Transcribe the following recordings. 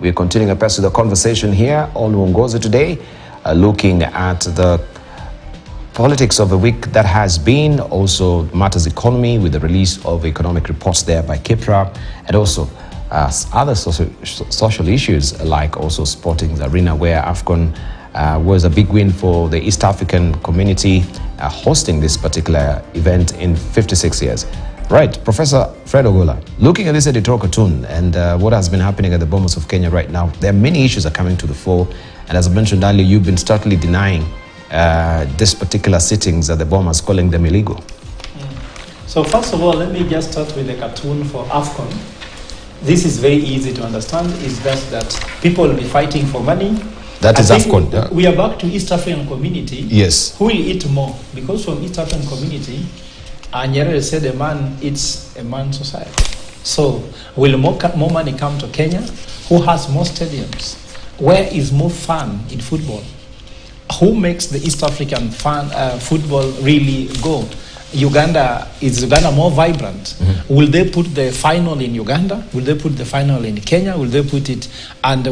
We're continuing a pass with the conversation here on Uongozi Today, looking at the politics of the week that has been, also matters economy with the release of economic reports there by KIPRA, and also other social issues like also sporting the arena, where Afcon was a big win for the East African community, hosting this particular event in 56 years. Right, Professor Fred Ogola, looking at this editorial cartoon and what has been happening at the Bomas of Kenya right now, there are many issues that are coming to the fore, and as I mentioned earlier, you've been starkly denying this particular sittings at the Bomas, calling them illegal. So first of all, let me just start with the cartoon for Afcon. This is very easy to understand. It's just that people will be fighting for money. That is Afcon. Yeah. We are back to East African community. Yes. Who will eat more? Because from East African community, Nyerere said a man eats a man society. So will more money come to Kenya? Who has more stadiums? Where is more fun in football? Who makes the East African football really go? Uganda, is Uganda more vibrant? Mm-hmm. Will they put the final in Uganda? Will they put the final in Kenya? Will they put it, and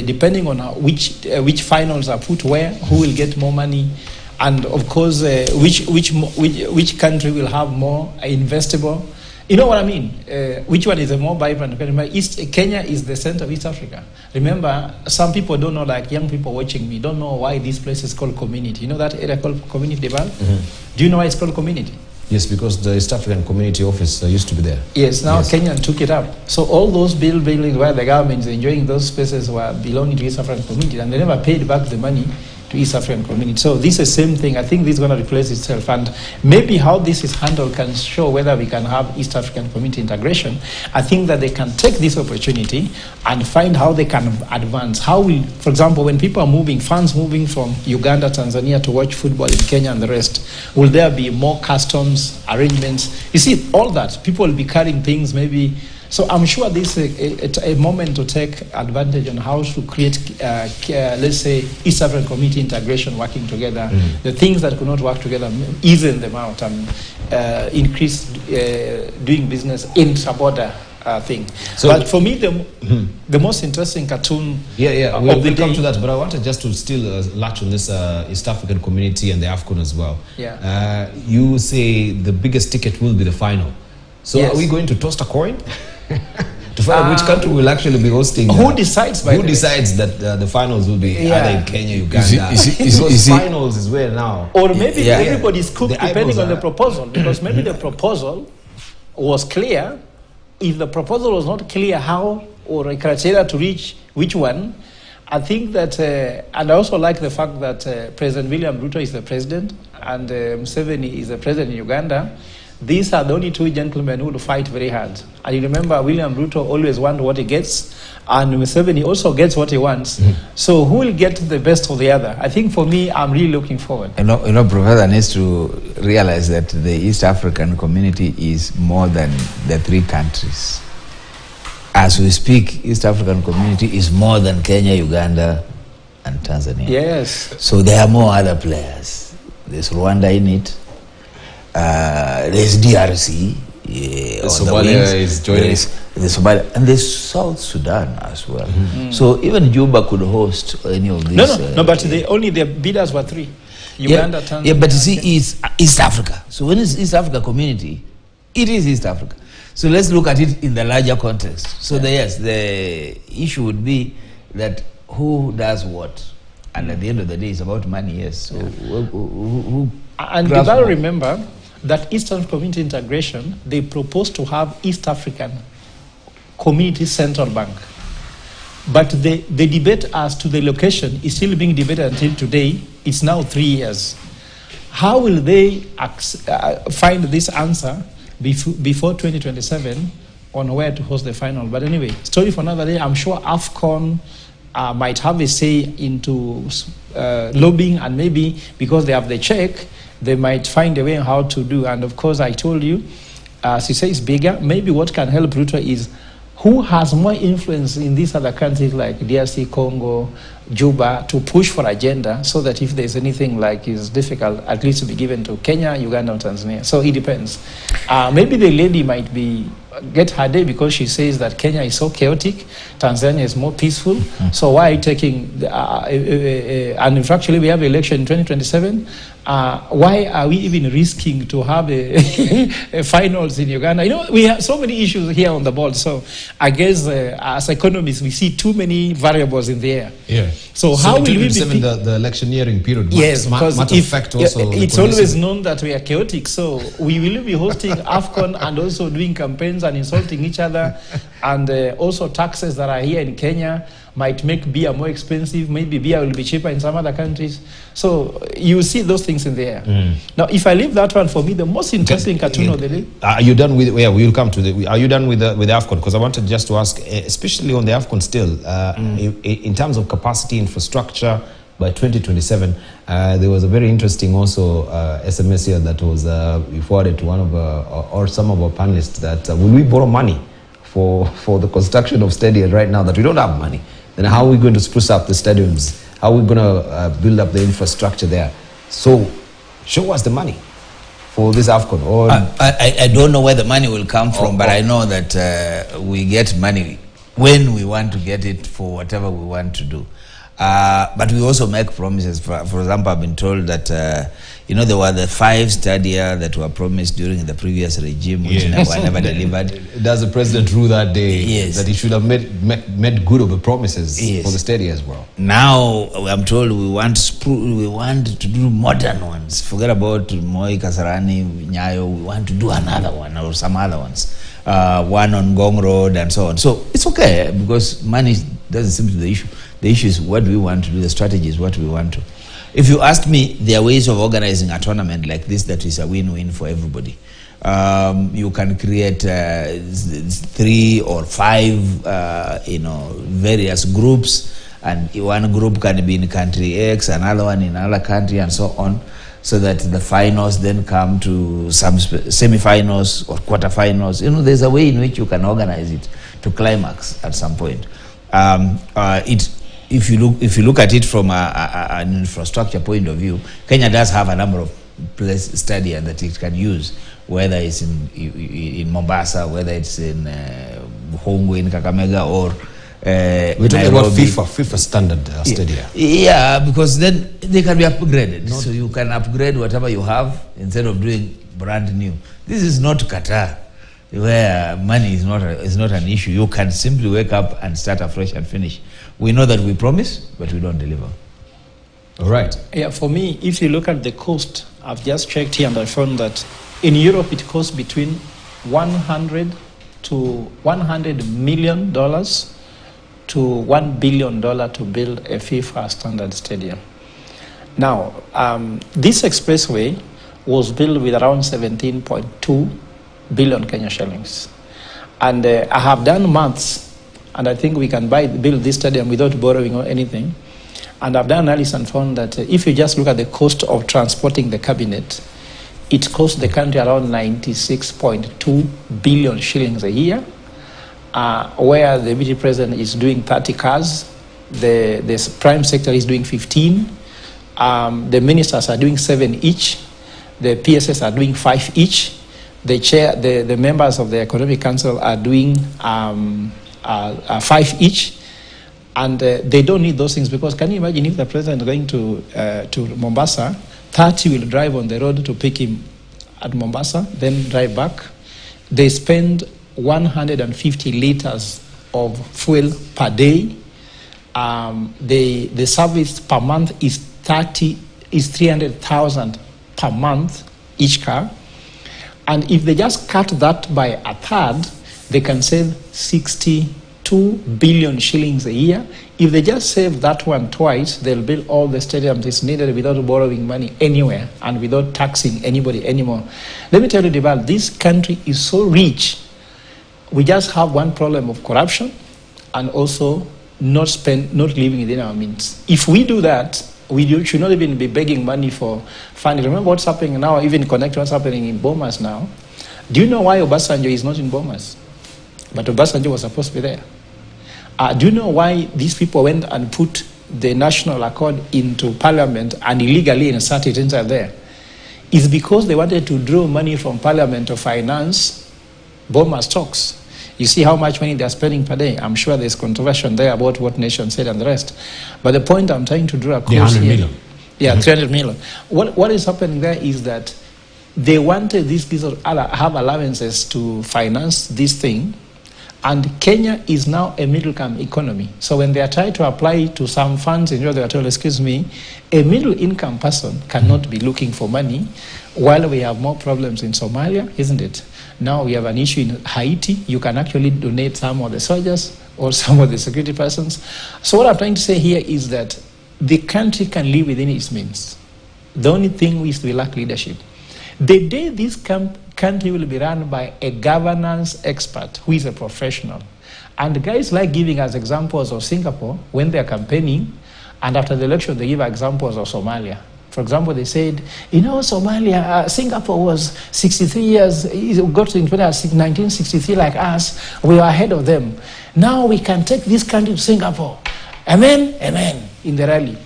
depending on which finals are put where, who will get more money? And of course, which country will have more investable? You know what I mean? Which one is a more vibrant? Kenya is the center of East Africa. Remember, some people don't know, like young people watching me, don't know why this place is called community. You know that area called community development? Mm-hmm. Do you know why it's called community? Yes, because the East African Community Office used to be there. Yes, now yes. Kenyan took it up. So all those buildings where the government is enjoying those spaces were belonging to East African community, and they never paid back the money to East African community. So this is the same thing. I think this is going to replace itself, and maybe how this is handled can show whether we can have East African community integration. I think that they can take this opportunity and find how they can advance. How will, for example, when people are moving, fans moving from Uganda, Tanzania to watch football in Kenya and the rest, will there be more customs arrangements? You see, all that, people will be carrying things maybe. So I'm sure this is a moment to take advantage on how to create, let's say, East African community integration working together. Mm. The things that could not work together, even them out and increase doing business in border thing. So, but for me, the most interesting cartoon we'll come to that, but I wanted just to still latch on this East African community and the Afcon as well. Yeah. You say the biggest ticket will be the final. So yes. Are we going to toss a coin? To find out which country will actually be hosting. Who decides? Who decides that the finals will be either in Kenya, Uganda? Because finals is where now. Or maybe everybody's cooked depending on the proposal. Because maybe the proposal was clear. If the proposal was not clear how or a criteria to reach which one, I think that, and I also like the fact that President William Ruto is the president and Museveni is the president in Uganda. These are the only two gentlemen who will fight very hard. And you remember, William Ruto always wants what he gets, and Museveni also gets what he wants. Mm-hmm. So who will get the best of the other? I think for me, I'm really looking forward. You know, Professor needs to realize that the East African community is more than the three countries. As we speak, East African community is more than Kenya, Uganda, and Tanzania. Yes. So there are more other players. There's Rwanda in it. There's DRC. Somalia is joining. There's Somalia, and there's South Sudan as well. Mm-hmm. So even Juba could host any of these. No, but the bidders were three. Uganda, Tanzania. Yeah, but you see, it's East Africa. So when it's East Africa community, it is East Africa. So let's look at it in the larger context. So the issue would be that who does what, and at the end of the day, it's about money. Yes. So who and you got to remember that Eastern Community Integration, they proposed to have East African Community Central Bank. But the debate as to the location is still being debated until today. It's now 3 years. How will they find this answer before 2027 on where to host the final? But anyway, story for another day. I'm sure Afcon might have a say into lobbying, and maybe because they have the check, they might find a way on how to do. And of course, I told you, as you say, it's bigger. Maybe what can help Ruto is who has more influence in these other countries like DRC, Congo, Juba, to push for agenda, so that if there's anything like is difficult, at least to be given to Kenya, Uganda, and Tanzania. So it depends. Maybe the lady might be get her day because she says that Kenya is so chaotic, Tanzania is more peaceful. So why are you taking, and actually we have election in 2027, why are we even risking to have a finals in Uganda? You know, we have so many issues here on the board. So I guess as economists, we see too many variables in the air. Yeah. So how will we be... the electioneering period yes, because it's also always known that we are chaotic. So we will be hosting Afcon and also doing campaigns and insulting each other. And also taxes that are here in Kenya might make beer more expensive. Maybe beer will be cheaper in some other countries. So you see those things in the air. Now, if I leave that one, for me, the most interesting cartoon of the day. Are you done with? Yeah, we will come to the. Are you done with the Afcon? Because I wanted just to ask, especially on the Afcon, still in terms of capacity, infrastructure. By 2027, there was a very interesting also SMS here that was forwarded to one of or some of our panelists that will we borrow money for the construction of stadiums right now that we don't have money? Then how are we going to spruce up the stadiums? How are we going to build up the infrastructure there? So show us the money for this Afcon. Or I don't know where the money will come from, but I know that we get money when we want to get it for whatever we want to do. But we also make promises. For example, I've been told that, you know, there were the 5 stadia that were promised during the previous regime, which were never delivered. Does the president rule that day? Yes. That he should have made good of the promises for the stadia as well? Now, I'm told we want to do modern ones. Forget about Moi, Kasarani, Nyayo. We want to do another one or some other ones. One on Ngong Road and so on. So it's okay because money doesn't seem to be the issue. The issue is what we want to do, the strategy is what we want to. If you ask me, there are ways of organizing a tournament like this that is a win-win for everybody. You can create 3 or 5, you know, various groups, and one group can be in country X, another one in another country, and so on, so that the finals then come to some semi-finals or quarter-finals. You know, there's a way in which you can organize it to climax at some point. If you look at it from an infrastructure point of view, Kenya does have a number of stadiums that it can use, whether it's in Mombasa, whether it's in Hongwe in Kakamega, or we're talking about FIFA standard stadium. Yeah, because then they can be upgraded. So you can upgrade whatever you have instead of doing brand new. This is not Qatar, where money is not an issue. You can simply wake up and start afresh and finish. We know that we promise, but we don't deliver. All right. Yeah, for me, if you look at the cost, I've just checked here and I found that in Europe it costs between $100 million to $1 billion to build a FIFA standard stadium. Now, this expressway was built with around 17.2 billion Kenya shillings. And I have done maths, and I think we can build this stadium without borrowing or anything. And I've done analysis and found that if you just look at the cost of transporting the cabinet, it costs the country around 96.2 billion shillings a year, where the deputy president is doing 30 cars, the prime sector is doing 15, the ministers are doing 7 each, the PSS are doing 5 each, the members of the Economic Council are doing 5 each, and they don't need those things, because can you imagine if the president is going to Mombasa, 30 will drive on the road to pick him at Mombasa, then drive back. They spend 150 liters of fuel per day. The service per month is 300,000 per month each car. And if they just cut that by a third, they can save 62 billion shillings a year. If they just save that one twice, they'll build all the stadiums that's needed without borrowing money anywhere and without taxing anybody anymore. Let me tell you, Debal, this country is so rich. We just have one problem of corruption and also not living within our means. If we do that, we should not even be begging money for funding. Remember what's happening now, even connect what's happening in Bomas now. Do you know why Obasanjo is not in Bomas? But Obasanjo was supposed to be there. Do you know why these people went and put the National Accord into Parliament and illegally inserted it inside there? It's because they wanted to draw money from Parliament to finance Bomas talks. You see how much money they're spending per day. I'm sure there's controversy there about what nation said and the rest. But the point I'm trying to draw across here, 300 million. Yeah, 300 million. What is happening there is that they wanted these people to have allowances to finance this thing, and Kenya is now a middle-income economy. So when they are trying to apply to some funds, they are told, excuse me, a middle-income person cannot be looking for money while we have more problems in Somalia, isn't it? Now we have an issue in Haiti. You can actually donate some of the soldiers or some of the security persons. So what I'm trying to say here is that the country can live within its means. The only thing is we lack leadership. The day this country will be run by a governance expert who is a professional, and guys like giving us examples of Singapore when they're campaigning, and after the election they give examples of Somalia. For example, they said, you know, Somalia, Singapore was 63 years, it got to 1963 like us, we were ahead of them. Now we can take this country to Singapore. Amen, amen, in the rally.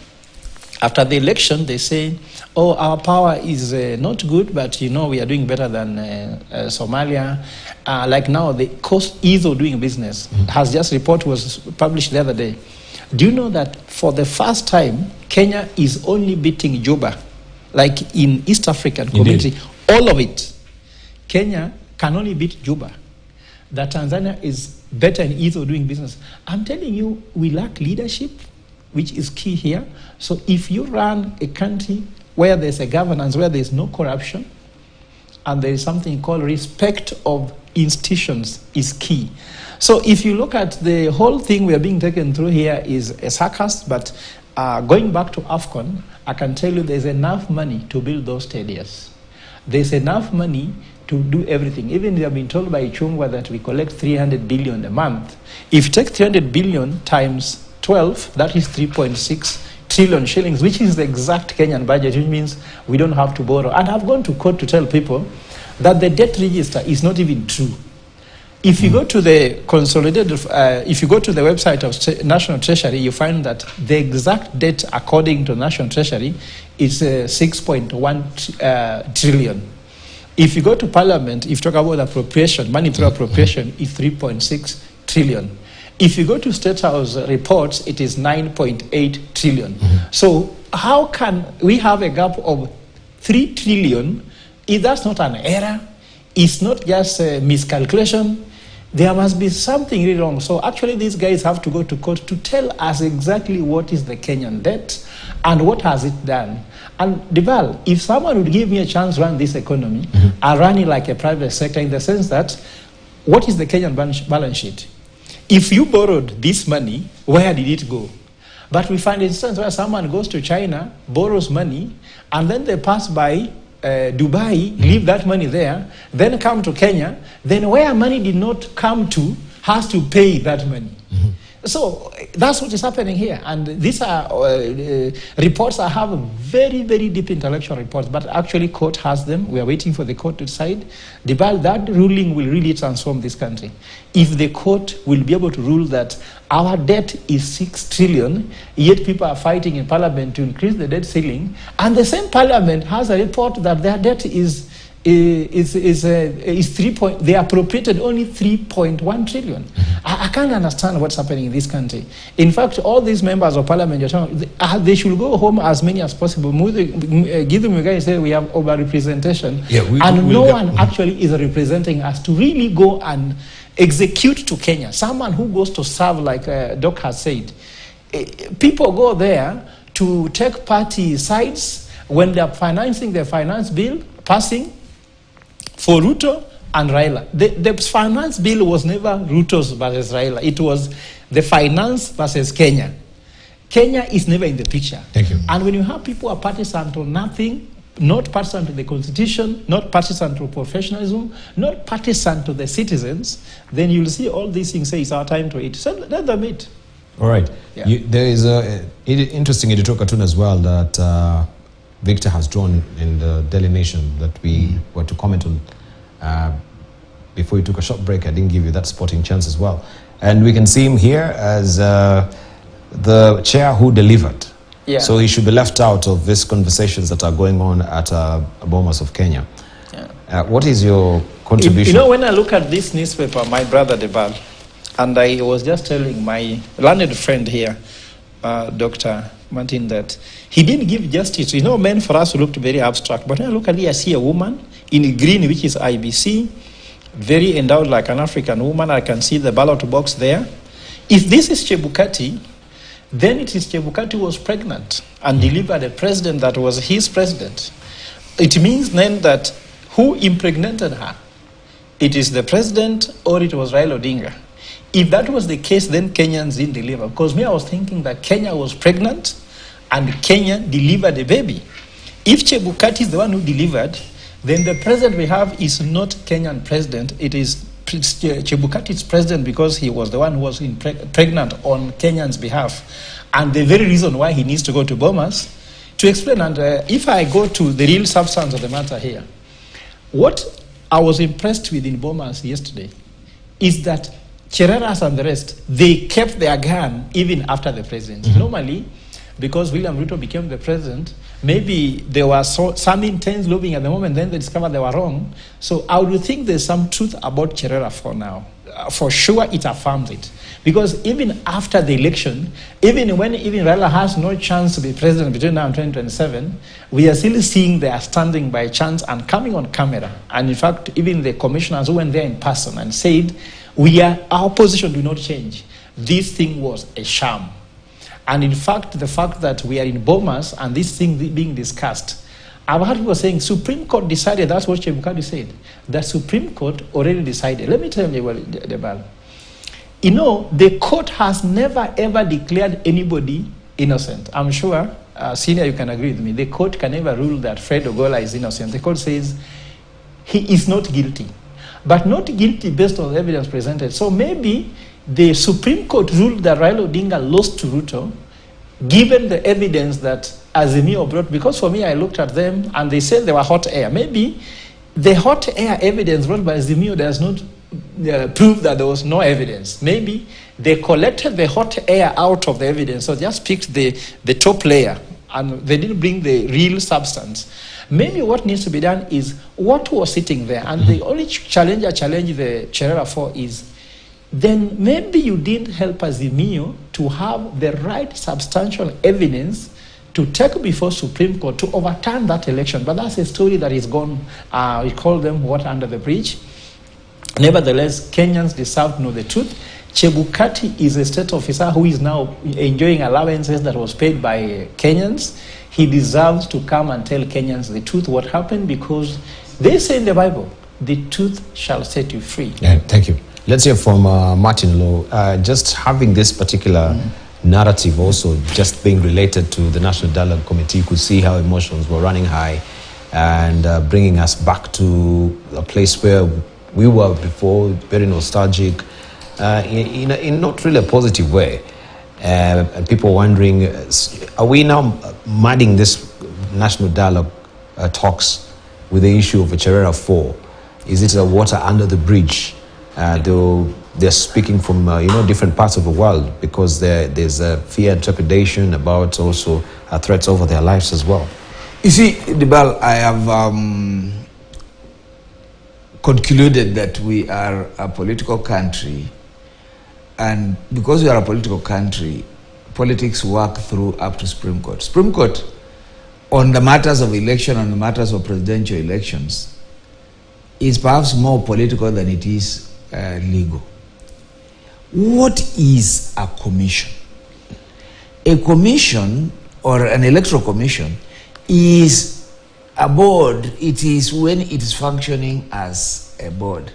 After the election, they say, oh, our power is not good, but you know, we are doing better than Somalia. Like now, the cost ease of doing business has just report was published the other day. Do you know that for the first time, Kenya is only beating Juba, like in East African community, Indeed. all of it. Kenya can only beat Juba. That Tanzania is better in ease of doing business. I'm telling you, we lack leadership, which is key here. So if you run a country where there's a governance, where there's no corruption, and there is something called respect of institutions is key. So if you look at the whole thing we are being taken through here is a circus, but going back to Afcon, I can tell you there's enough money to build those stadiums. There's enough money to do everything. Even they have been told by Chungwa that we collect 300 billion a month. If you take 300 billion times 12, that is 3.6 trillion shillings, which is the exact Kenyan budget, which means we don't have to borrow. And I've gone to court to tell people that the debt register is not even true. If you go to the consolidated, if you go to the website of National Treasury, you find that the exact debt according to National Treasury is 6.1 trillion. If you go to Parliament, if you talk about appropriation, money through appropriation is 3.6 trillion. If you go to State House reports, it is 9.8 trillion. So how can we have a gap of 3 trillion if that's not an error? It's not just a miscalculation. There must be something really wrong. So actually these guys have to go to court to tell us exactly what is the Kenyan debt and what has it done. And Deval, if someone would give me a chance to run this economy, I run it like a private sector in the sense that what is the Kenyan balance sheet? If you borrowed this money, where did it go? But we find instances where someone goes to China, borrows money, and then they pass by Dubai, leave that money there, then come to Kenya, then where money did not come to has to pay that money. So that's what is happening here. And these are reports. I have very, very deep intellectual reports, but actually court has them. We are waiting for the court to decide. That ruling will really transform this country. If the court will be able to rule that our debt is 6 trillion, yet people are fighting in parliament to increase the debt ceiling, and the same parliament has a report that their debt is 3 point, they appropriated only 3.1 trillion. I can't understand what's happening in this country. In fact, all these members of parliament, they should go home as many as possible. Give them, you guys say we have over-representation, and no one actually is representing us to really go and execute to Kenya. Someone who goes to serve, like Doc has said. People go there to take party sides when they're financing their finance bill, passing for Ruto and Raila. The finance bill was never Ruto's versus Raila. It was the finance versus Kenya. Kenya is never in the picture. Thank you. And when you have people who are partisan to nothing, not partisan to the constitution, not partisan to professionalism, not partisan to the citizens, then you'll see all these things say it's our time to eat. So let them eat. All right. Yeah. There is an interesting editorial cartoon as well that Victor has drawn in the Daily Nation that we were to comment on before you took a short break. I didn't give you that sporting chance as well. And we can see him here as the chair who delivered. Yeah. So he should be left out of these conversations that are going on at Bomas of Kenya. Yeah. What is your contribution. You know, when I look at this newspaper, my brother Debal, and I was just telling my learned friend here, Dr. Martin, that he didn't give justice. You know, men for us looked very abstract, but when I look at it, I see a woman in green, which is IBC, very endowed like an African woman. I can see the ballot box there. If this is Chebukati, then it is Chebukati who was pregnant and delivered a president that was his president. It means then that who impregnated her? It is the president or it was Raila Odinga. If that was the case, then Kenyans didn't deliver. Because me, I was thinking that Kenya was pregnant and Kenya delivered a baby. If Chebukati is the one who delivered, then the president we have is not Kenyan president. It is Chebukati's president because he was the one who was pregnant on Kenyans' behalf. And the very reason why he needs to go to Bomas to explain. And if I go to the real substance of the matter here, what I was impressed with in Bomas yesterday is that Chereras and the rest, they kept their gun even after the president. Normally, because William Ruto became the president, maybe there was some intense lobbying at the moment, then they discovered they were wrong. So I would think there's some truth about Cherera for now. For sure, it affirms it. Because even after the election, even when Raila has no chance to be president between now and 2027, we are still seeing they are standing by chance and coming on camera. And in fact, even the commissioners who went there in person and said, our position do not change. This thing was a sham. And in fact, the fact that we are in Bomas and this thing being discussed, I've heard people saying, Supreme Court decided, that's what Chebukati said, that Supreme Court already decided. Let me tell you, Debal. You know, the court has never ever declared anybody innocent. I'm sure, Senior, you can agree with me. The court can never rule that Fred Ogola is innocent. The court says he is not guilty, but not guilty based on the evidence presented. So maybe the Supreme Court ruled that Raila Odinga lost to Ruto, given the evidence that Azimio brought, because for me, I looked at them and they said they were hot air. Maybe the hot air evidence brought by Azimio does not prove that there was no evidence. Maybe they collected the hot air out of the evidence, so just picked the top layer, and they didn't bring the real substance. Maybe what needs to be done is what was sitting there, and the only challenge I challenge the Cherera for is, then maybe you didn't help Azimio to have the right substantial evidence to take before Supreme Court to overturn that election. But that's a story that is gone, we call them water under the bridge. Nevertheless, Kenyans deserve to know the truth. Chebukati is a state officer who is now enjoying allowances that was paid by Kenyans. He deserves to come and tell Kenyans the truth, what happened, because they say in the Bible, the truth shall set you free. Yeah, thank you. Let's hear from Martin Low. Just having this particular narrative also just being related to the National Dialogue Committee, you could see how emotions were running high and bringing us back to a place where we were before, very nostalgic, in not really a positive way. And people wondering, are we now mudding this National Dialogue talks with the issue of a Cherera 4? Is it a water under the bridge? Though they're speaking from different parts of the world, because there's a fear and trepidation about also threats over their lives as well. You see, Dibal, I have concluded that we are a political country, and because we are a political country, politics work through up to Supreme Court. Supreme Court, on the matters of election, on the matters of presidential elections, is perhaps more political than it is legal. What is a commission? A commission, or an electoral commission, is a board. It is when it is functioning as a board.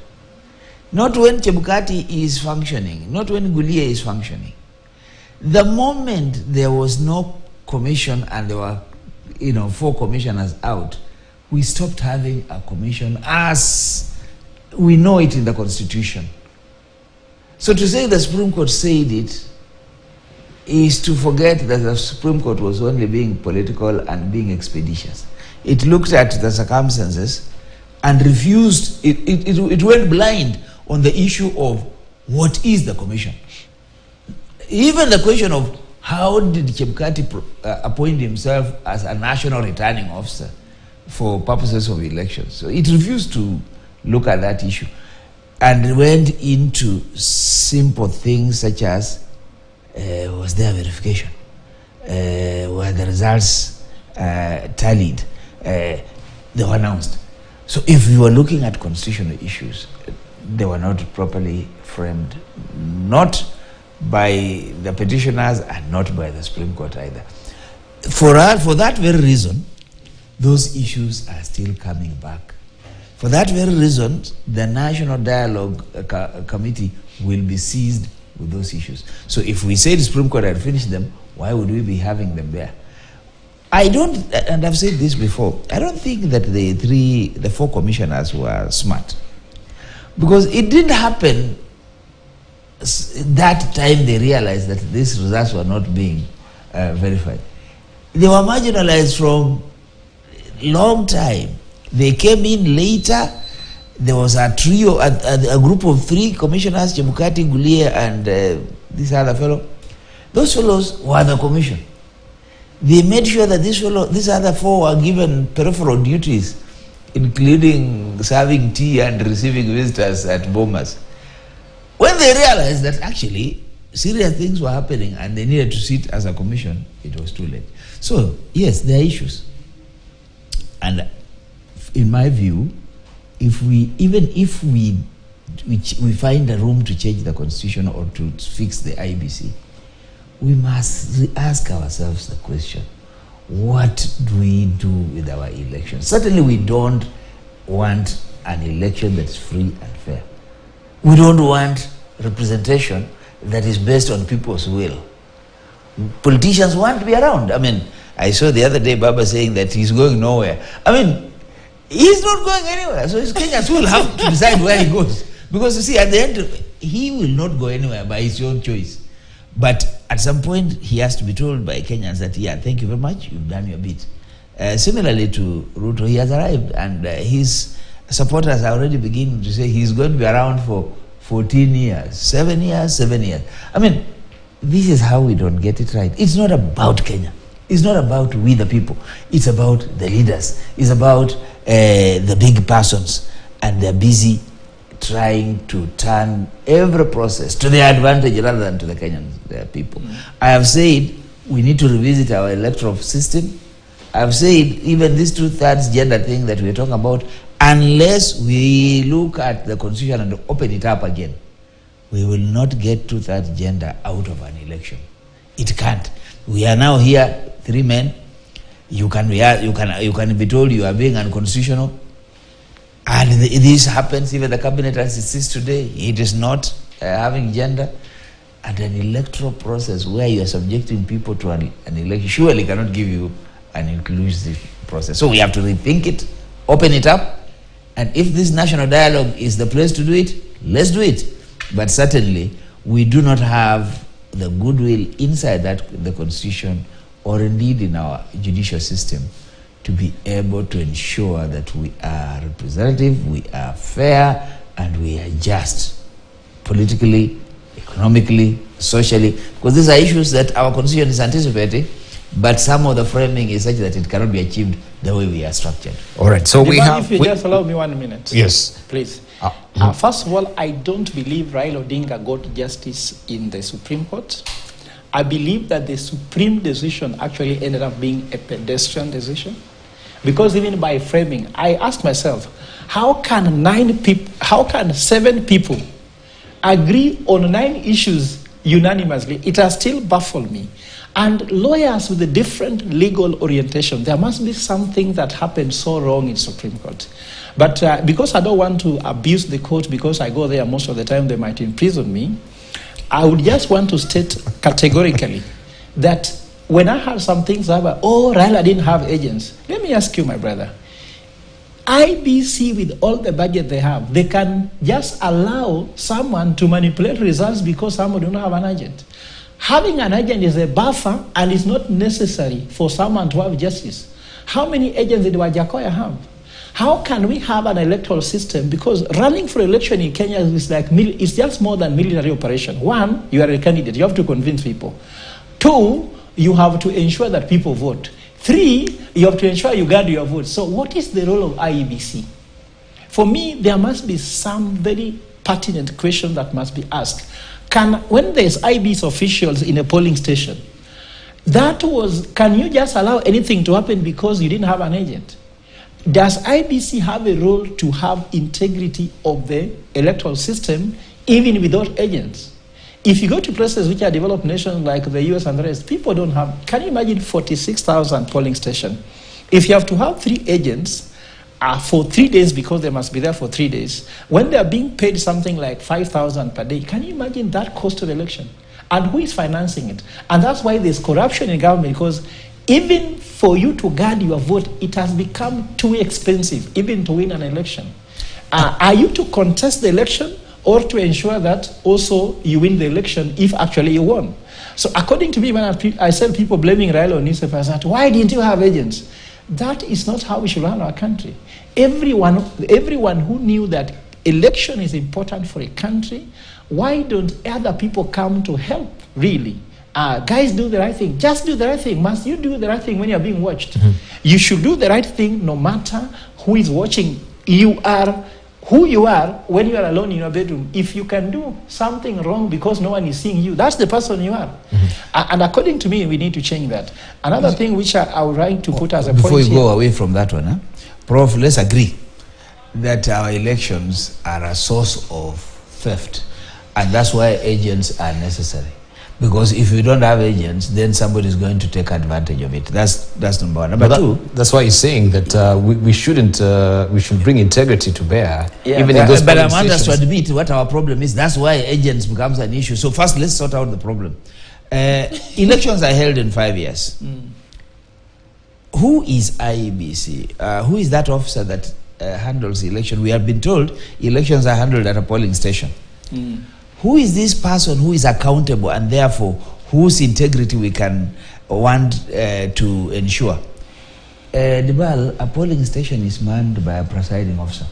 Not when Chebukati is functioning, not when Gulia is functioning. The moment there was no commission and there were 4 commissioners out, we stopped having a commission as we know it in the Constitution. So to say the Supreme Court said it is to forget that the Supreme Court was only being political and being expeditious. It looked at the circumstances and refused, it went blind on the issue of what is the commission. Even the question of how did Chebukati appoint himself as a national returning officer for purposes of elections. So it refused to look at that issue, and went into simple things such as, was there verification? Were the results tallied? They were announced. So if you were looking at constitutional issues, they were not properly framed, not by the petitioners and not by the Supreme Court either. For that very reason, those issues are still coming back. For that very reason, the National Dialogue Committee will be seized with those issues. So if we say the Supreme Court had finished them, why would we be having them there? I don't, and I've said this before, I don't think that the four commissioners were smart. Because it didn't happen that time they realized that these results were not being verified. They were marginalized from long time. They came in later. There was a trio, a group of three commissioners, Chebukati, Gulia, and this other fellow. Those fellows were the commission. They made sure that these other four were given peripheral duties, including serving tea and receiving visitors at Bomas. When they realized that actually serious things were happening and they needed to sit as a commission, it was too late. So, yes, there are issues. And in my view, even if we find a room to change the constitution or to fix the IBC, we must ask ourselves the question, what do we do with our elections? Certainly we don't want an election that's free and fair. We don't want representation that is based on people's will. Politicians want to be around. I mean, I saw the other day Baba saying that he's going nowhere. I mean, he's not going anywhere. So his Kenyans will have to decide where he goes. Because you see, at the end, he will not go anywhere by his own choice. But at some point, he has to be told by Kenyans that, yeah, thank you very much, you've done your bit. Similarly to Ruto, he has arrived, and his supporters are already beginning to say he's going to be around for 14 years, 7 years, 7 years. I mean, this is how we don't get it right. It's not about Kenya. It's not about we the people. It's about the leaders. It's about the big persons, and they're busy trying to turn every process to their advantage rather than to the Kenyan people. I have said we need to revisit our electoral system. I have said even this 2/3 gender thing that we're talking about, unless we look at the constitution and open it up again, we will not get 2/3 gender out of an election. It can't. We are now here, 3 men. You can be told you are being unconstitutional. And this happens, even the cabinet as it is today, it is not having gender. And an electoral process where you are subjecting people to an election surely cannot give you an inclusive process. So we have to rethink it, open it up, and if this national dialogue is the place to do it, let's do it. But certainly, we do not have the goodwill inside the constitution or indeed in our judicial system to be able to ensure that we are representative, we are fair, and we are just politically, economically, socially, because these are issues that our constitution is anticipating, but some of the framing is such that it cannot be achieved the way we are structured. All right, so if you just allow me 1 minute. Yes. Please. First of all, I don't believe Raila Odinga got justice in the Supreme Court. I believe that the supreme decision actually ended up being a pedestrian decision. Because even by framing, I asked myself, how can 7 people agree on 9 issues unanimously? It has still baffled me. And lawyers with a different legal orientation, there must be something that happened so wrong in Supreme Court. But because I don't want to abuse the court, because I go there most of the time, they might imprison me, I would just want to state categorically that when I heard some things about, Raila didn't have agents. Let me ask you, my brother. IBC, with all the budget they have, they can just allow someone to manipulate results because someone does not have an agent. Having an agent is a buffer, and it's not necessary for someone to have justice. How many agents did Wajakoya have? How can we have an electoral system? Because running for election in Kenya is like it's just more than military operation. 1, you are a candidate. You have to convince people. 2, you have to ensure that people vote. 3, you have to ensure you guard your vote. So what is the role of IEBC? For me, there must be some very pertinent question that must be asked. When there's IBC officials in a polling station, can you just allow anything to happen because you didn't have an agent? Does IBC have a role to have integrity of the electoral system even without agents? If you go to places which are developed nations like the US and the rest, people don't have, can you imagine 46,000 polling stations? If you have to have 3 agents for 3 days because they must be there for 3 days, when they are being paid something like 5,000 per day, can you imagine that cost of election? And who is financing it? And that's why there's corruption in government, because even for you to guard your vote, it has become too expensive, even to win an election. Are you to contest the election or to ensure that also you win the election if actually you won? So according to me, when I said people blaming Raila on newspapers, that why didn't you have agents? That is not how we should run our country. Everyone who knew that election is important for a country, why don't other people come to help, really? Guys, do the right thing. Just do the right thing. Must you do the right thing when you're being watched? You should do the right thing no matter who is watching. You are who you are when you are alone in your bedroom. If you can do something wrong because no one is seeing you, that's the person you are. And according to me, we need to change that. Another thing which I would like to put as a point before you here, go away from that one, Prof, let's agree that our elections are a source of theft, and that's why agents are necessary. Because if you don't have agents, then somebody is going to take advantage of it. That's number one. Number two. That's why he's saying that we should bring integrity to bear. Yeah, even in those but I'm honest to admit what our problem is. That's why agents becomes an issue. So first, let's sort out the problem. Elections are held in 5 years. Who is IEBC? Who is that officer that handles the election? We have been told elections are handled at a polling station. Who is this person who is accountable and therefore whose integrity we can want to ensure? Dibal, a polling station is manned by a presiding officer.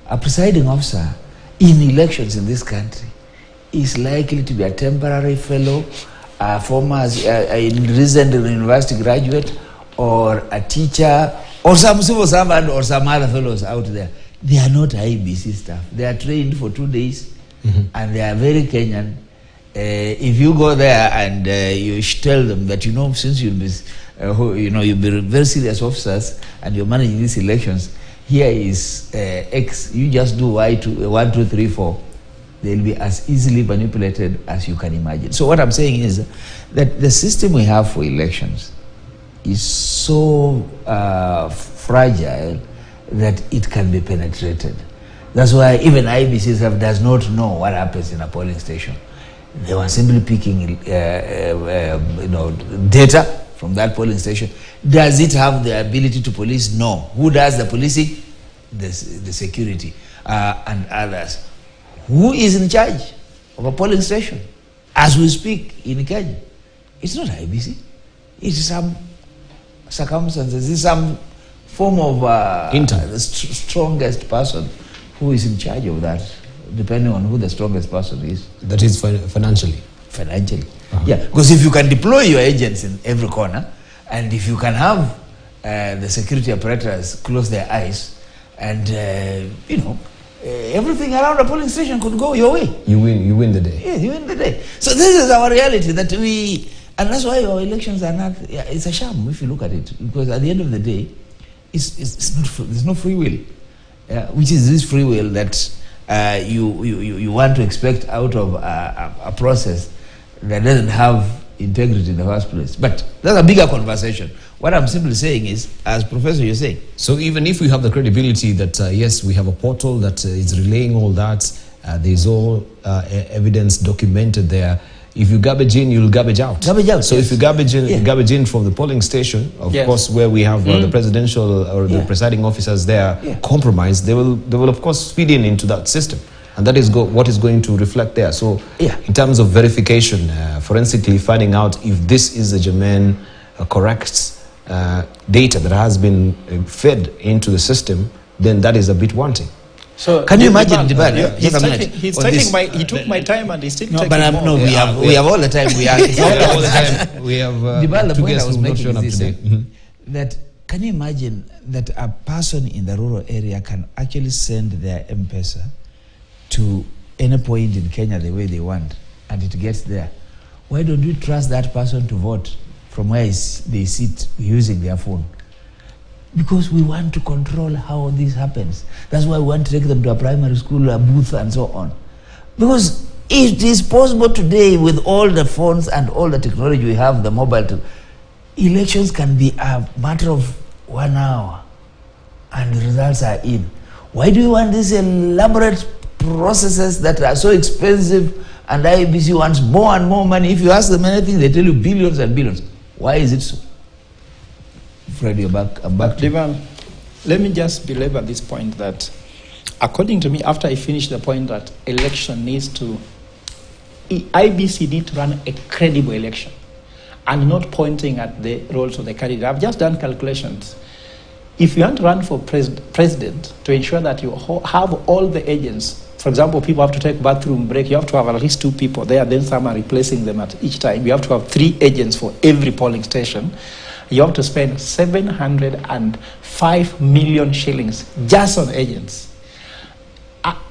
A presiding officer in elections in this country is likely to be a temporary fellow, a former recent university graduate, or a teacher, or some civil servant, or some other fellows out there. They are not IBC staff. They are trained for 2 days. And they are very Kenyan. If you go there and you tell them that, since you'll be very serious officers and you're managing these elections, here is X, you just do Y2, 1, 2, 3, 4. They'll be as easily manipulated as you can imagine. So what I'm saying is that the system we have for elections is so fragile that it can be penetrated. That's why even IBC does not know what happens in a polling station. They were simply picking data from that polling station. Does it have the ability to police? No. Who does the policing? The security and others. Who is in charge of a polling station as we speak in Kenya? It's not IBC. It's some circumstances. It's some form of the strongest person who is in charge of that, depending on who the strongest person is. That is financially. Financially. Yeah, because if you can deploy your agents in every corner, and if you can have the security apparatus close their eyes, and everything around a polling station could go your way. You win the day. Yeah, you win the day. So this is our reality that and that's why our elections are not. Yeah, it's a sham if you look at it, because at the end of the day, there's no free will. Which is this free will that you want to expect out of a process that doesn't have integrity in the first place. But that's a bigger conversation. What I'm simply saying is, as Professor you're saying. So even if we have the credibility that, yes, we have a portal that is relaying all that, there's all evidence documented there. If you garbage in, you'll garbage out. Garbage out. So if you garbage in from the polling station, of course, where we have the presidential or the presiding officers there compromised, they will of course feed into that system, and that is what is going to reflect there. So in terms of verification, forensically finding out if this is a germane, correct data that has been fed into the system, then that is a bit wanting. So can you imagine Dibal? He took my time and he's still taking more. We have all the time. We have Dibal, the point I was making is this, that can you imagine that a person in the rural area can actually send their M-Pesa to any point in Kenya the way they want, and it gets there? Why don't we trust that person to vote from where they sit using their phone? Because we want to control how this happens. That's why we want to take them to a primary school, a booth, and so on. Because it is possible today with all the phones and all the technology we have, the mobile, elections can be a matter of 1 hour and the results are in. Why do you want these elaborate processes that are so expensive, and IEBC wants more and more money? If you ask them anything, they tell you billions and billions. Why is it so? Fred, you're back. I'm back. Devan, let me just belabor this point that, according to me, after I finish the point that election needs to, IBC need to run a credible election and not pointing at the roles of the candidate. I've just done calculations. If you want to run for president, to ensure that you have all the agents, for example, people have to take bathroom break, you have to have at least 2 people there, then some are replacing them at each time. You have to have 3 agents for every polling station. You have to spend 705 million shillings just on agents.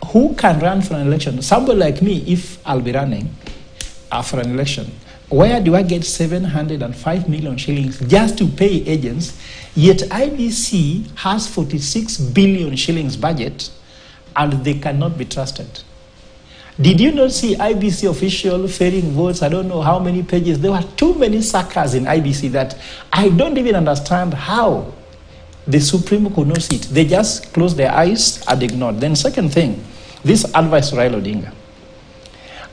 Who can run for an election? Somebody like me, if I'll be running for an election, where do I get 705 million shillings just to pay agents? Yet IBC has 46 billion shillings budget, and they cannot be trusted. Did you not see IBC official failing votes? I don't know how many pages. There were too many suckers in IBC that I don't even understand how the Supreme could not see it. They just closed their eyes and ignored. Then second thing, this advice to Raila Odinga.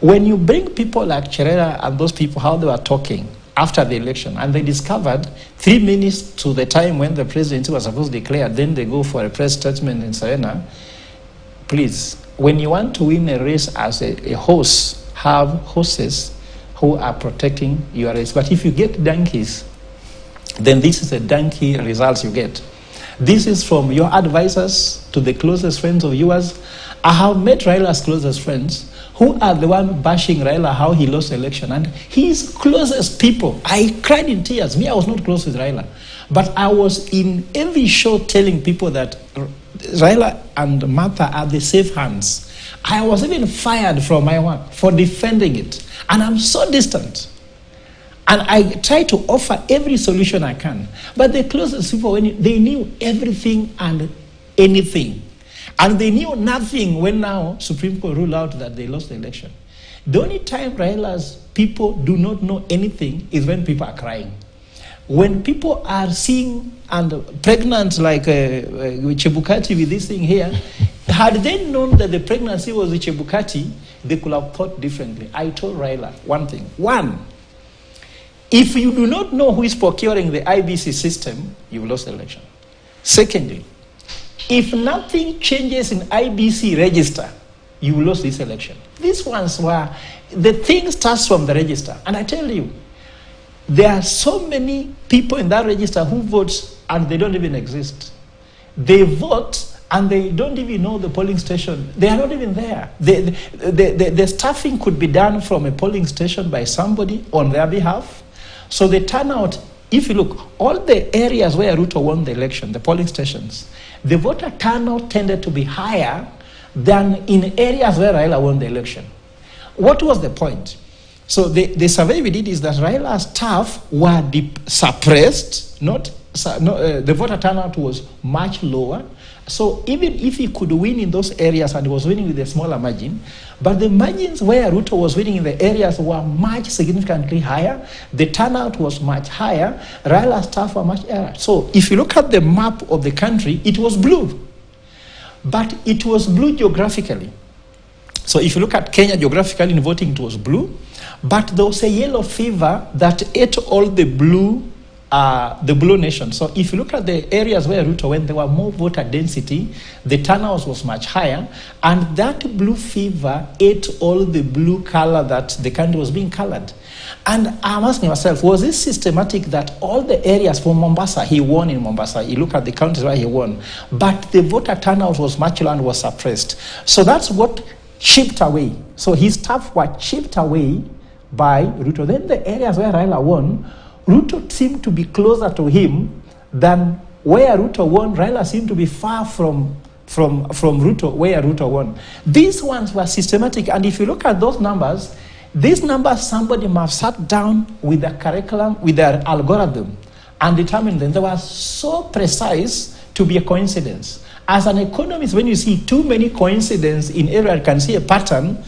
When you bring people like Cherera and those people, how they were talking after the election, and they discovered 3 minutes to the time when the presidency was supposed to declare, then they go for a press statement in Serena. Please, when you want to win a race as a horse, have horses who are protecting your race. But if you get donkeys, then this is a donkey results you get. This is from your advisors to the closest friends of yours. I have met Raila's closest friends who are the one bashing Raila how he lost the election. And his closest people, I cried in tears. Me, I was not close with Raila. But I was in every show telling people that Raila and Martha are the safe hands. I was even fired from my work for defending it. And I'm so distant. And I try to offer every solution I can. But the closest people, they knew everything and anything. And they knew nothing when now Supreme Court ruled out that they lost the election. The only time Raila's people do not know anything is when people are crying. When people are seeing and pregnant like with Chebukati with this thing here, had they known that the pregnancy was with Chebukati, they could have thought differently. I told Raila one thing. One, if you do not know who is procuring the IBC system, you've lost the election. Secondly, if nothing changes in IBC register, you will lose this election. These ones were, the thing starts from the register. And I tell you, there are so many people in that register who vote and they don't even exist. They vote and they don't even know the polling station. They are not even there. The staffing could be done from a polling station by somebody on their behalf. So the turnout, if you look, all the areas where Ruto won the election, the polling stations, the voter turnout tended to be higher than in areas where Raila won the election. What was the point? So the survey we did is that Raila's staff were suppressed, the voter turnout was much lower. So even if he could win in those areas, and he was winning with a smaller margin, but the margins where Ruto was winning in the areas were much significantly higher, the turnout was much higher, Raila's staff were much higher. So if you look at the map of the country, it was blue. But it was blue geographically. So if you look at Kenya geographically in voting, it was blue. But there was a yellow fever that ate all the blue nation. So if you look at the areas where Ruto went, there were more voter density, the turnout was much higher, and that blue fever ate all the blue color that the country was being colored. And I'm asking myself, was this systematic that all the areas from Mombasa, he won in Mombasa, you look at the counties where he won, but the voter turnout was much lower and was suppressed. So that's what chipped away. So his staff were chipped away by Ruto. Then the areas where Raila won, Ruto seemed to be closer to him than where Ruto won, Raila seemed to be far from Ruto, where Ruto won. These ones were systematic, and if you look at those numbers, somebody must have sat down with the curriculum, with their algorithm, and determined them. They were so precise to be a coincidence. As an economist, when you see too many coincidences in area, you can see a pattern,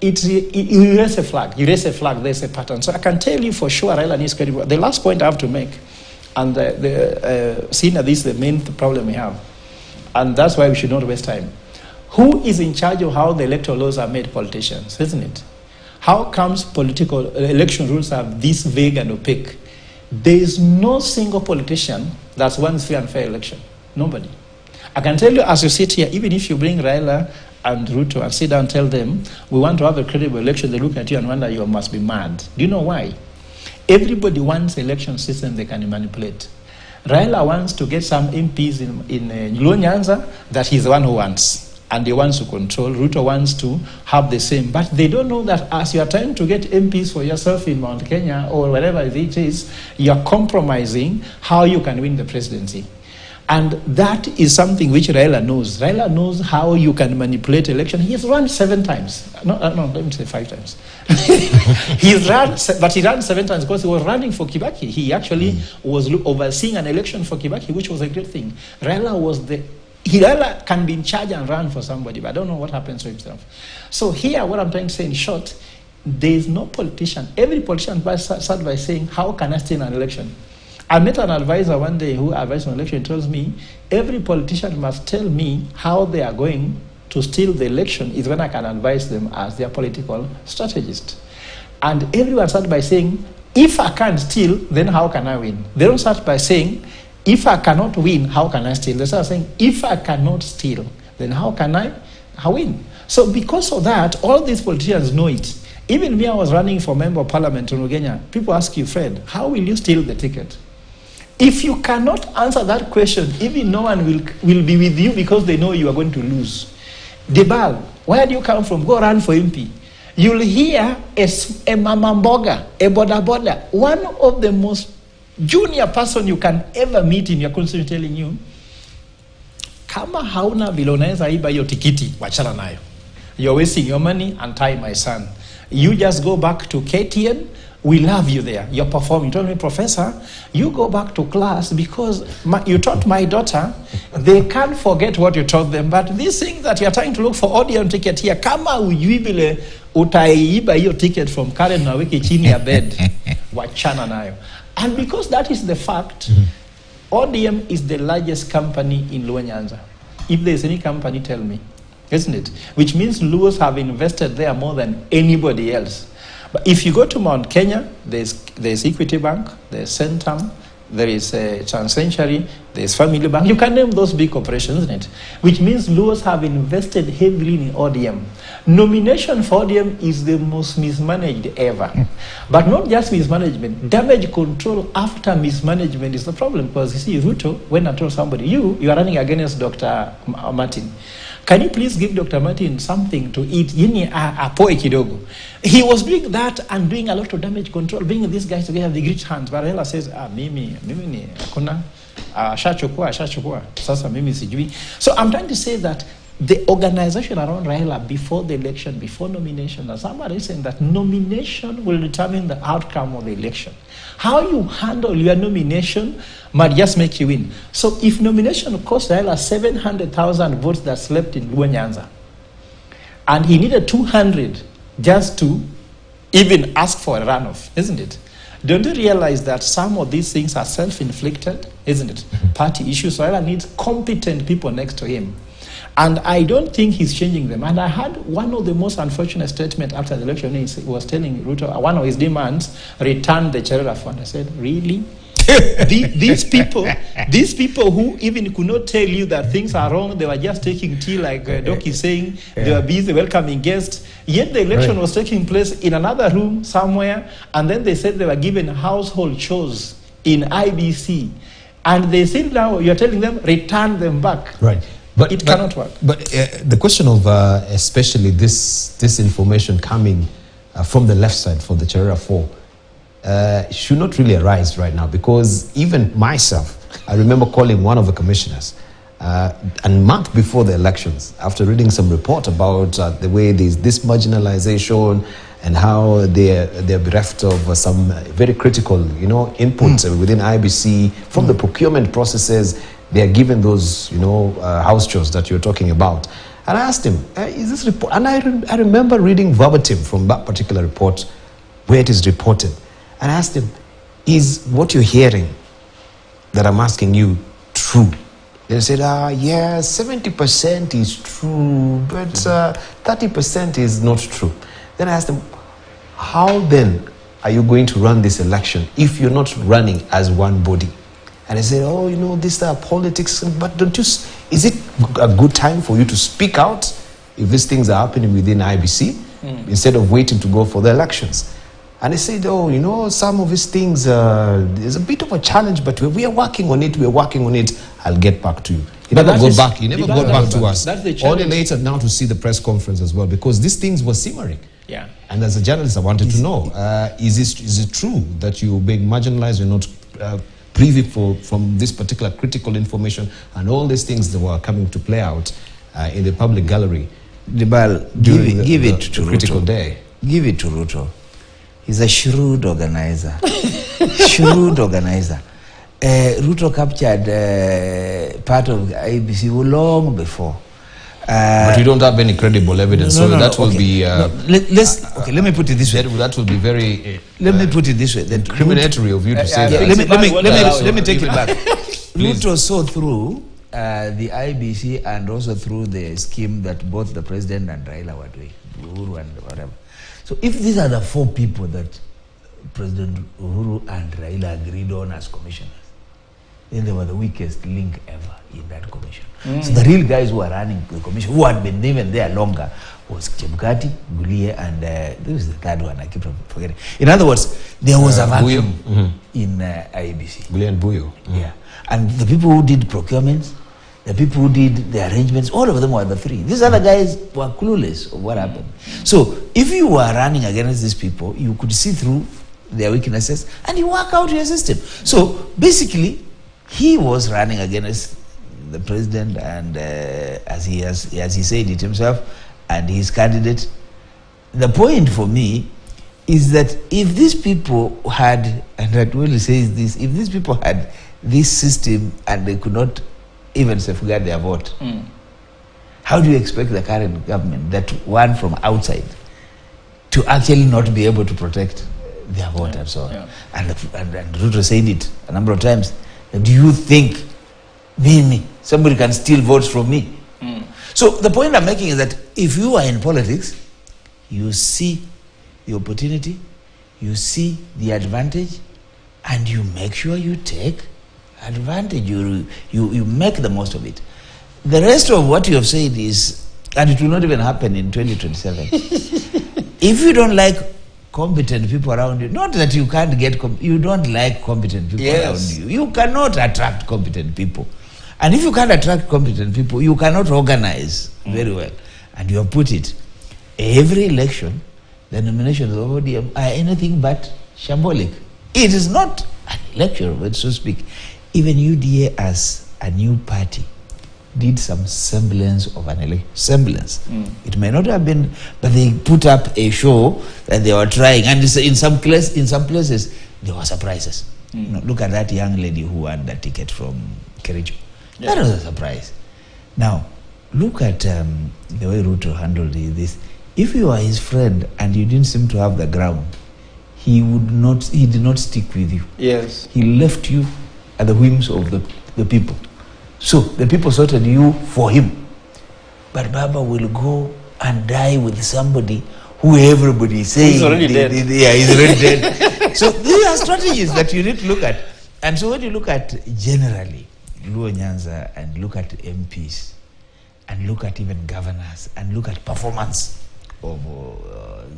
you raise a flag. You raise a flag, there's a pattern. So I can tell you for sure, Raila needs credit. The last point I have to make, and seeing that this is the main problem we have, and that's why we should not waste time. Who is in charge of how the electoral laws are made? Politicians, isn't it? How comes political election rules are this vague and opaque? There is no single politician that wants free and fair election. Nobody. I can tell you, as you sit here, even if you bring Raila and Ruto and sit down and tell them, we want to have a credible election, they look at you and wonder, you must be mad. Do you know why? Everybody wants election system they can manipulate. Raila wants to get some MPs in Nyanza that he's the one who wants. And he wants to control. Ruto wants to have the same. But they don't know that as you are trying to get MPs for yourself in Mount Kenya or wherever it is, you are compromising how you can win the presidency. And that is something which Raila knows. Raila knows how you can manipulate election. He has run 7 times. No, let me say 5 times. He's run, but he ran 7 times because he was running for Kibaki. He actually was overseeing an election for Kibaki, which was a great thing. Raila can be in charge and run for somebody, but I don't know what happens to himself. So here, what I'm trying to say in short, there is no politician. Every politician starts by saying, how can I steal an election? I met an advisor one day who advised an election. He tells me, every politician must tell me how they are going to steal the election is when I can advise them as their political strategist. And everyone starts by saying, if I can't steal, then how can I win? They don't start by saying, if I cannot win, how can I steal? They start saying, if I cannot steal, then how can I win? So because of that, all these politicians know it. Even me, I was running for member of parliament in Kenya. People ask you, Fred, how will you steal the ticket? If you cannot answer that question, even no one will be with you because they know you are going to lose. Debal, where do you come from? Go run for MP. You'll hear a mama mboga, a boda boda, one of the most junior person you can ever meet in your constituency telling you, kama hauna vile unaweza iba hiyo tikiti, wachana nayo. You're wasting your money and time, my son. You just go back to KTN. We love you there. You're performing. You told me, Professor, you go back to class because you taught my daughter. They can't forget what you taught them. But these things that you're trying to look for audio ticket here, kama ujui vile utaiba hiyo ticket from Karen na wiki chini ya bed, wachana nayo. And because that is the fact, ODM is the largest company in Luo Nyanza. If there's any company, tell me. Isn't it? Which means Luos have invested there more than anybody else. But if you go to Mount Kenya, there's Equity Bank, there's Centum, there is Transcentury, there's Family Bank. You can name those big corporations, isn't it? Which means Luos have invested heavily in ODM. Nomination for ODM is the most mismanaged ever. But not just mismanagement, damage control after mismanagement is the problem. Because you see, Ruto, when I told somebody, you are running against Dr. Martin. Can you please give Dr. Martin something to eat? Yini apoe kidogo. He was doing that and doing a lot of damage control, bringing these guys together, the great hands. But Raila says, mimi ni akuna, shachukua, sasa mimi sijui. So I'm trying to say that the organization around Raila before the election, before nomination, as somebody is saying that nomination will determine the outcome of the election. How you handle your nomination might just make you win. So if nomination cost Raila 700,000 votes that slept in Luo Nyanza, and he needed 200 just to even ask for a runoff, isn't it? Don't you realize that some of these things are self-inflicted, isn't it? Party issues. So Raila needs competent people next to him. And I don't think he's changing them. And I had one of the most unfortunate statements after the election. He was telling Ruto, one of his demands, return the Cherera fund. I said, really? these people who even could not tell you that things are wrong, they were just taking tea, like Doc is saying, they were busy welcoming guests. Yet the election was taking place in another room somewhere, and then they said they were given household chores in IBC. And they said now, you're telling them, return them back. Right. But it cannot work. But the question of especially this information coming from the left side for the Cherera 4 should not really arise right now, because even myself, I remember calling one of the commissioners a month before the elections, after reading some report about the way there's this marginalization and how they're bereft of some very critical, inputs within IBC from the procurement processes. They are given those, house chores that you're talking about. And I asked him, is this report? And I remember reading verbatim from that particular report where it is reported. And I asked him, is what you're hearing that I'm asking you true? They said, yeah, 70% is true, but 30% is not true. Then I asked them, how then are you going to run this election if you're not running as one body? And they said, these are politics, but is it a good time for you to speak out if these things are happening within IBC instead of waiting to go for the elections? And they said, some of these things, there's a bit of a challenge, but we are working on it, I'll get back to you. He never got back to us. Only later now to see the press conference as well, because these things were simmering. Yeah. And as a journalist, I wanted to know, is it true that you're being marginalized, you're not privy from this particular critical information and all these things that were coming to play out in the public gallery? Dibal, give it to critical Ruto. day. Give it to Ruto. He's a shrewd organizer. Shrewd organizer. Ruto captured part of IBC long before. But you don't have any credible evidence, that will be... let me put it this way. That will be very... let me put it this way. Incriminatory of you to say that. Let me take it back. Ruto saw through the IBC and also through the scheme that both the president and Raila were doing, Uhuru and whatever. So if these are the four people that President Uhuru and Raila agreed on as commissioners, then they were the weakest link ever in that commission. So the real guys who were running the commission, who had been even there longer, was Chebukati, Gulie, and this is the third one, I keep forgetting. In other words, there was a vacuum in IBC. Gulie and Buyo. Yeah. And the people who did procurements, the people who did the arrangements, all of them were the three. These other guys were clueless of what happened. So if you were running against these people, you could see through their weaknesses and you work out your system. So basically, he was running against the president and as he said it himself, and his candidate. The point for me is that if these people had, and that Willie says this, if these people had this system and they could not even safeguard their vote, how do you expect the current government, that one from outside, to actually not be able to protect their vote and so on? Yeah. And Ruto said it a number of times. Do you think somebody can steal votes from me? So the point I'm making is that if you are in politics, you see the opportunity, you see the advantage, and you make sure you take advantage. You make the most of it. The rest of what you have said is, and it will not even happen in 2027. If you don't like competent people around you, not that you can't get, you don't like competent people around you. You cannot attract competent people. And if you can't attract competent people, you cannot organize very well. And you have put it, every election, the nominations of ODM are anything but shambolic. It is not an election, but so to speak. Even UDA as a new party did some semblance of an election. Semblance. It may not have been, but they put up a show that they were trying. And in some places, there were surprises. Look at that young lady who won the ticket from Kericho. Yeah. That was a surprise. Now, look at the way Ruto handled this. If you are his friend and you didn't seem to have the ground, he did not stick with you. Yes. He left you at the whims of the people. So the people sorted you for him. But Baba will go and die with somebody who everybody is saying... He's already dead. He's already dead. So these are strategies that you need to look at. And so when you look at generally, Luo Nyanza, and look at MPs, and look at even governors, and look at performance of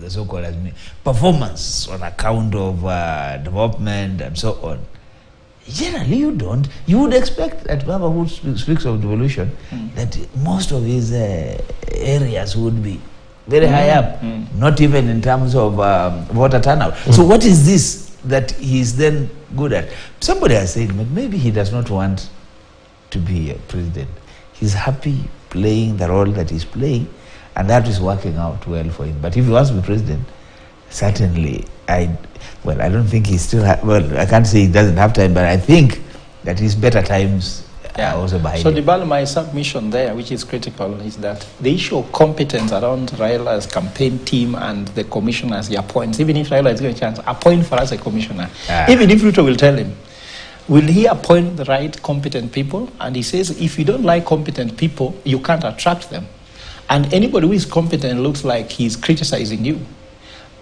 the so-called performance on account of development and so on. Generally, you would expect that Baba, who speaks of devolution, that most of his areas would be very high up, not even in terms of voter turnout. So what is this that he's then good at. Somebody has said, maybe he does not want to be a president. He's happy playing the role that he's playing, and that is working out well for him. But if he wants to be president, certainly, I don't think he still I can't say he doesn't have time, but I think that his better times are also behind him. So, Dibal, my submission there, which is critical, is that the issue of competence around Raila's campaign team and the commissioners he appoints, even if Raila is given a chance, appoint for us a commissioner. Even if Ruto will tell him, will he appoint the right competent people? And he says, if you don't like competent people, you can't attract them. And anybody who is competent looks like he's criticizing you.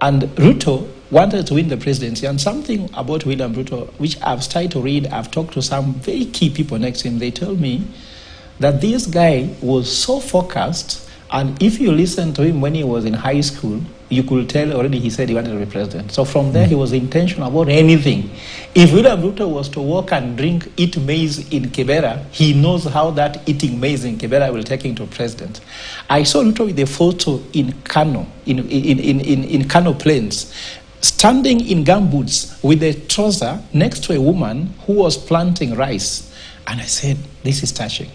And Ruto wanted to win the presidency, and something about William Ruto, which I've started to read, I've talked to some very key people next to him, they tell me that this guy was so focused, and if you listen to him when he was in high school, you could tell already he said he wanted to be president. So from there, he was intentional about anything. If William Ruto was to walk and eat maize in Kibera, he knows how that eating maize in Kibera will take him to president. I saw Ruto with a photo in Kano, in Kano Plains, standing in gumboots with a trouser next to a woman who was planting rice. And I said, this is touching.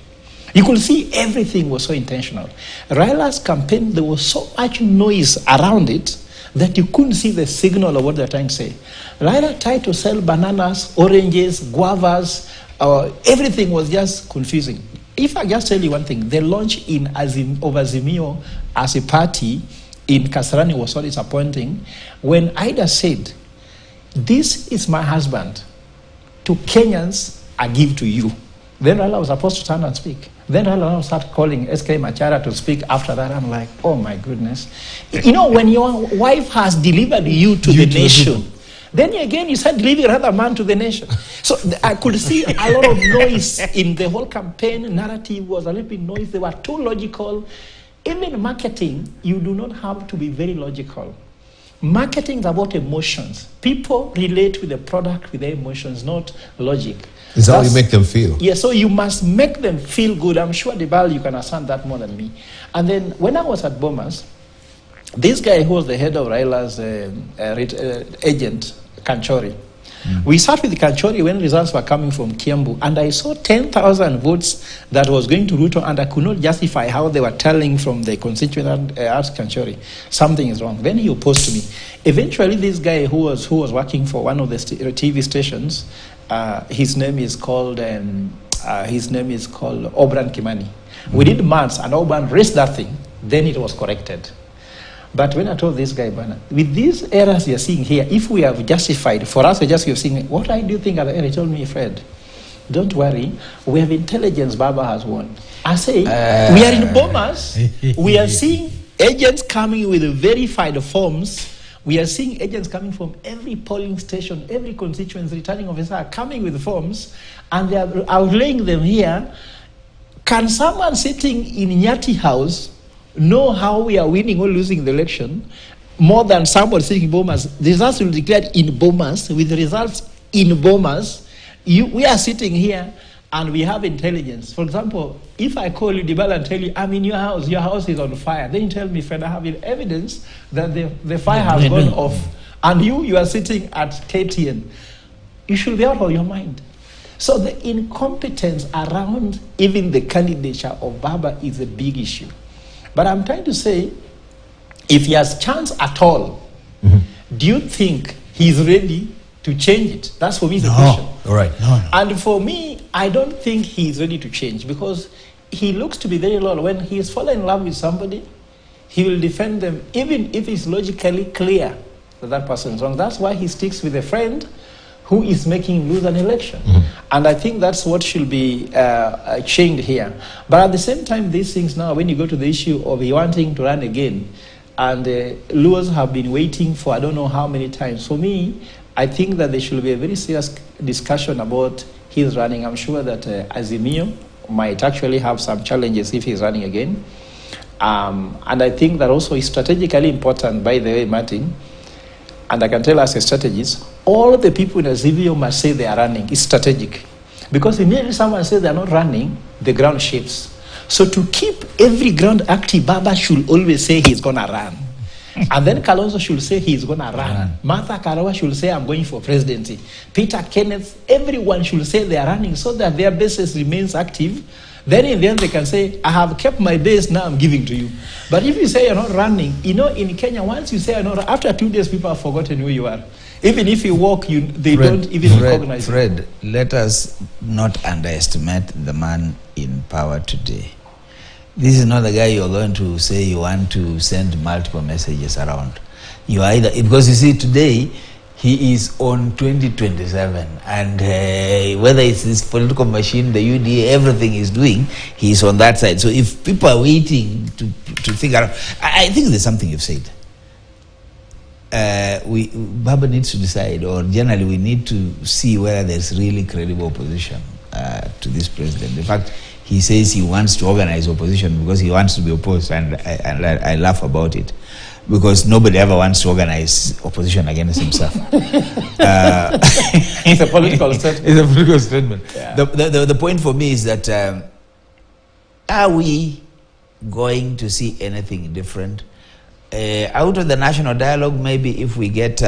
You could see everything was so intentional. Raila's campaign, there was so much noise around it that you couldn't see the signal of what they're trying to say. Raila tried to sell bananas, oranges, guavas, everything was just confusing. If I just tell you one thing, the launch of Azimio as a party in Kasarani was so disappointing. When Ida said, this is my husband, to Kenyans, I give to you. Then Raila was supposed to turn and speak. Then Raila started calling SK Machara to speak after that. I'm like, oh my goodness. You know, when your wife has delivered you to the nation, then again you start delivering another man to the nation. So I could see a lot of noise in the whole campaign. Narrative was a little bit noisy. They were too logical. Even marketing, you do not have to be very logical. Marketing is about emotions. People relate with the product with their emotions, not logic. It's how you make them feel. Yeah, so you must make them feel good. I'm sure, Dibal, you can understand that more than me. And then when I was at Bomas, this guy who was the head of Raila's agent, Kanchori, we sat with Kanchori when results were coming from Kiambu, and I saw 10,000 votes that was going to Ruto, and I could not justify how they were telling from the constituent. Asked Kanchori, something is wrong. Then he opposed to me. Eventually, this guy who was working for one of the TV stations, his name is called Obran Kimani. We did months, and Obran raised that thing. Then it was corrected. But when I told this guy, Bana, with these errors you're seeing here, if we have justified, for us, you're seeing, what I do think are the errors? He told me, Fred, don't worry, we have intelligence, Baba has won. I say, we are in Bomas, we are seeing agents coming with verified forms. We are seeing agents coming from every polling station, every constituency, returning officer are coming with forms, and they are outlaying them here. Can someone sitting in Nyati House know how we are winning or losing the election more than somebody sitting in Bomas? The results will be declared in Bomas, with the results in Bomas. We are sitting here and we have intelligence. For example, if I call you, Dibala, and tell you, I'm in your house is on fire, then you tell me, Fred, I have evidence that the fire has gone off, and you are sitting at KTN. You should be out of your mind. So the incompetence around even the candidature of Baba is a big issue. But I'm trying to say, if he has chance at all, do you think he's ready to change it? That's for me the question. All right. No. And for me, I don't think he's ready to change, because he looks to be very loyal. When he is fallen in love with somebody, he will defend them, even if it's logically clear that that person is wrong. That's why he sticks with a friend who is making him lose an election. And I think that's what should be changed here. But at the same time, these things now, when you go to the issue of wanting to run again, and Luos have been waiting for I don't know how many times. For me, I think that there should be a very serious discussion about his running. I'm sure that Azimio might actually have some challenges if he's running again. And I think that also is strategically important, by the way, Martin, and I can tell us a strategist, all the people in Azimio must say they are running. It's strategic. Because immediately someone says they're not running, the ground shifts. So to keep every ground active, Baba should always say he's going to run. And then Kalonzo should say he's going to run. Martha Karua should say, I'm going for presidency. Peter Kenneth, everyone should say they are running so that their basis remains active. Then in the end, they can say, I have kept my base, now I'm giving to you. But if you say you're not running, you know, in Kenya, once you say you're not, after 2 days, people have forgotten who you are. Even if you walk, they don't even recognize you. Fred, let us not underestimate the man in power today. This is not the guy you're going to say you want to send multiple messages around. You are either, because you see today, he is on 2027, and whether it's this political machine, the UDA, everything he's doing, he's on that side. So if people are waiting to figure out, I think there's something you've said. Baba needs to decide, or generally we need to see whether there's really credible opposition to this president. In fact, he says he wants to organize opposition because he wants to be opposed, and I laugh about it. Because nobody ever wants to organize opposition against himself. It's a political statement. It's a political statement. Yeah. The point for me is that are we going to see anything different? Out of the national dialogue, maybe if we get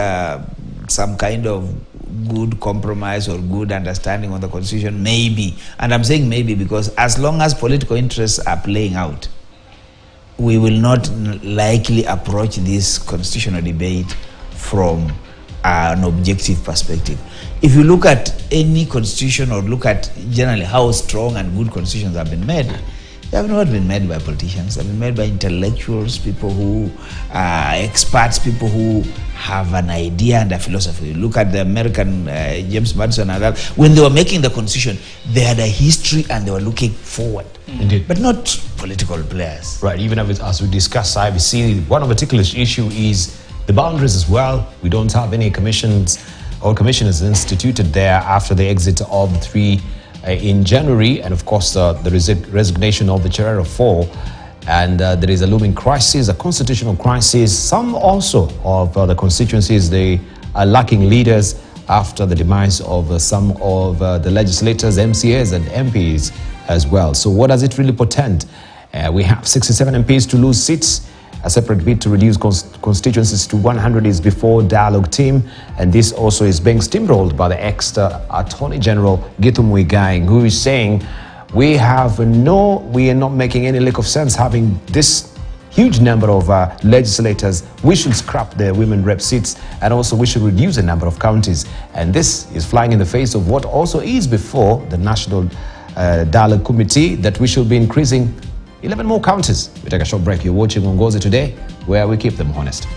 some kind of good compromise or good understanding on the constitution, maybe. And I'm saying maybe because as long as political interests are playing out, we will not likely approach this constitutional debate from an objective perspective. If you look at any constitution or look at generally how strong and good constitutions have been made, they have not been made by politicians. They've been made by intellectuals, people who are experts, people who have an idea and a philosophy. Look at the American James Madison and that. When they were making the constitution, they had a history and they were looking forward. Indeed. But not political players. Right, even as we discuss IBC, one particular issue is the boundaries as well. We don't have any commissions or commissioners instituted there after the exit of the three in January, and of course the resignation of the chair of four. And there is a looming crisis, a constitutional crisis. Some also of the constituencies, they are lacking leaders after the demise of some of the legislators, MCAs and MPs as well. So what does it really portend? We have 67 MPs to lose seats. A separate bid to reduce constituencies to 100 is before dialogue team, and this also is being steamrolled by the ex-Attorney General Githu Muigai, who is saying we are not making any lick of sense having this huge number of legislators. We should scrap the women rep seats, and also we should reduce the number of counties. And this is flying in the face of what also is before the National Dialogue Committee, that we should be increasing 11 more counties. We take a short break. You're watching Uongozi Today, where we keep them honest.